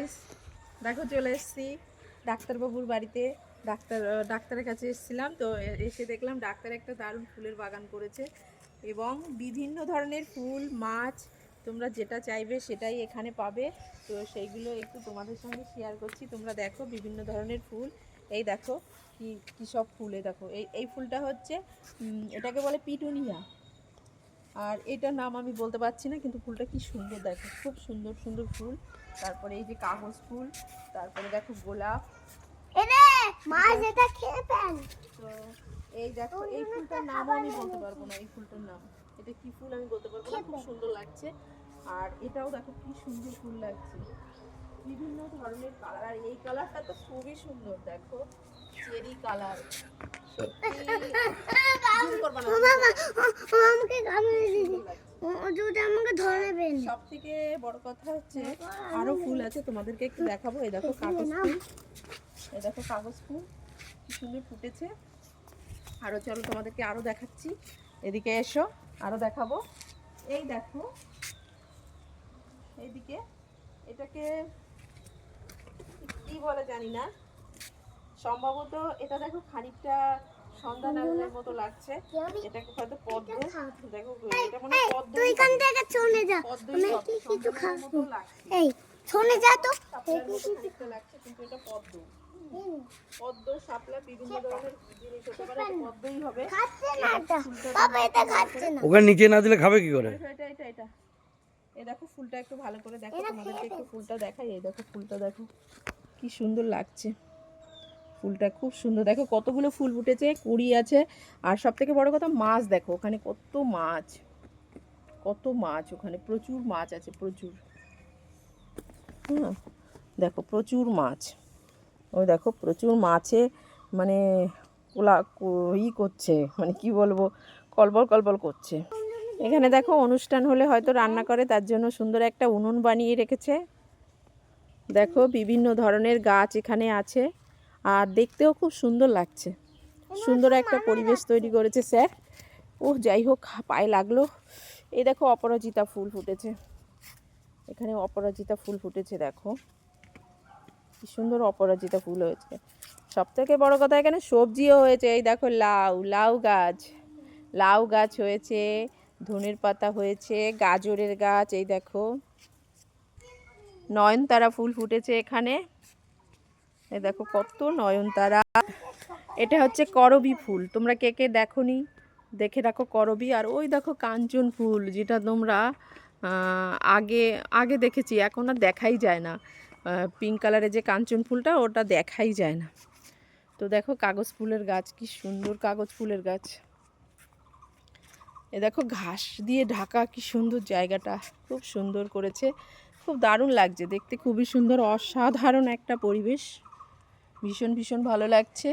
Guys, দেখো চলে এসেছি ডাক্তারবাবুর বাড়িতে। ডাক্তারের কাছে এসেছিলাম, তো এসে দেখলাম ডাক্তার একটা দারুণ ফুলের বাগান করেছে এবং বিভিন্ন ধরনের ফুল, মাছ, তোমরা যেটা চাইবে সেটাই এখানে পাবে। তো সেইগুলো একটু তোমাদের সঙ্গে শেয়ার করছি। তোমরা দেখো বিভিন্ন ধরনের ফুল, এই দেখো কি কী সব ফুলে দেখো। এই ফুলটা হচ্ছে এটাকে বলে পিটুনিয়া, আর এটার নাম আমি বলতে পারছি না, কিন্তু ফুলটা কি সুন্দর দেখো, খুব সুন্দর সুন্দর ফুল। তারপরে এই যে কাগজ ফুল, তারপরে দেখো গোলাপ। তো এই দেখো এই ফুলটার নামও আমি বলতে পারবো না, এই ফুলটার নাম এটা কি ফুল আমি বলতে পারবো না, খুব সুন্দর লাগছে। আর এটাও দেখো কি সুন্দর ফুল লাগছে, বিভিন্ন ধরনের কালার। আর এই কালারটা তো খুবই সুন্দর, দেখো চেরি কালার। সব থেকে বড় কথা হচ্ছে আরো ফুল আছে, তোমাদেরকে একটু দেখাবো। এই দেখো কাগজ ফুল, এই দেখো কাগজ ফুল কি সুন্দর ফুটেছে। আরো চলো তোমাদেরকে আরো দেখাচ্ছি, এদিকে এসো আরো দেখাবো। এই দেখো এইদিকে, এটাকে কি বলে জানি না, সম্ভবত এটা দেখো খানিকটা সন্ধ্যা নাগরের মতো লাগছে। এটাকে হয়তো পদ্ম, দেখো এটা মনে হয় পদ্ম। তুই এখান থেকে চলে যা, আমি কিছু খাবো। এই চলে যা তো, খানিকটা লাগছে কিন্তু এটা পদ্ম। পদ্ম, শাপলা, বিভিন্ন ধরনের জিনিস হতে পারে, পদ্মই হবে। খাচ্ছে না এটা বাবা, এটা খাচ্ছে না। ওখানে নিচে না দিলে খাবে কি করে? এটা এটা এটা এই দেখো ফুলটা একটু ভালো করে দেখো, তোমাদেরকে একটু ফুলটা দেখাই। এই দেখো ফুলটা দেখো কি সুন্দর লাগছে, ফুলটা খুব সুন্দর। দেখো কতগুলো ফুল ফুটেছে, কুড়ি আছে। আর সব থেকে বড় কথা মাছ দেখো, ওখানে কত মাছ, কত মাছ, ওখানে প্রচুর মাছ আছে, প্রচুর। দেখো প্রচুর মাছ, ওই দেখো প্রচুর মাছে মানে করছে, মানে কি বলবো, কলবল কলবল করছে। এখানে দেখো অনুষ্ঠান হলে হয়তো রান্না করে, তার জন্য সুন্দর একটা উনুন বানিয়ে রেখেছে। দেখো বিভিন্ন ধরনের গাছ এখানে আছে, আর দেখতেও খুব সুন্দর লাগছে। সুন্দর একটা পরিবেশ তৈরি করেছে স্যার। ও যাই হোক, পায়ে লাগলো। এই দেখো অপরাজিতা ফুল ফুটেছে, এখানে অপরাজিতা ফুল ফুটেছে, দেখো কি সুন্দর অপরাজিতা ফুল হয়েছে। সব থেকে বড় কথা এখানে সবজিও হয়েছে। এই দেখো লাউ গাছ হয়েছে, ধনের পাতা হয়েছে, গাজরের গাছ। এই দেখো নয়নতারা ফুল ফুটেছে এখানে, এই দেখো কত নয়নতারা। এটা হচ্ছে করবী ফুল, তোমরা কে কে দেখোনি দেখে রাখো করবী। আর ওই দেখো কাঞ্চন ফুল, যেটা তোমরা আগে আগে দেখেছি, এখন আর দেখাই যায় না। পিঙ্ক কালারের যে কাঞ্চন ফুলটা, ওটা দেখাই যায় না। তো দেখো কাগজ ফুলের গাছ, কি সুন্দর কাগজ ফুলের গাছ। এ দেখো ঘাস দিয়ে ঢাকা, কি সুন্দর জায়গাটা, খুব সুন্দর করেছে, খুব দারুণ লাগছে দেখতে, খুবই সুন্দর, অসাধারণ একটা পরিবেশ, ভীষণ ভীষণ ভালো লাগছে।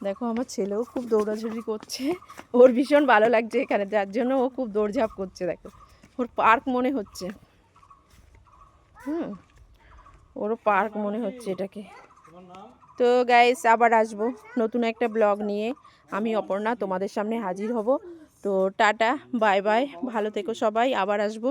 দেখো আমার ছেলেও খুব দৌড়াঝুড়ি করছে, ওর ভীষণ ভালো লাগছে এখানে, যার জন্য ও খুব দৌড়ঝাঁপ করছে। দেখো ওর পার্ক মনে হচ্ছে, ওরও পার্ক মনে হচ্ছে এটাকে। তো গাইস, আবার আসবো নতুন একটা ব্লগ নিয়ে। আমি অপর্ণা তোমাদের সামনে হাজির হব। তো টাটা, বাই বাই, ভালো থেকো সবাই, আবার আসবো।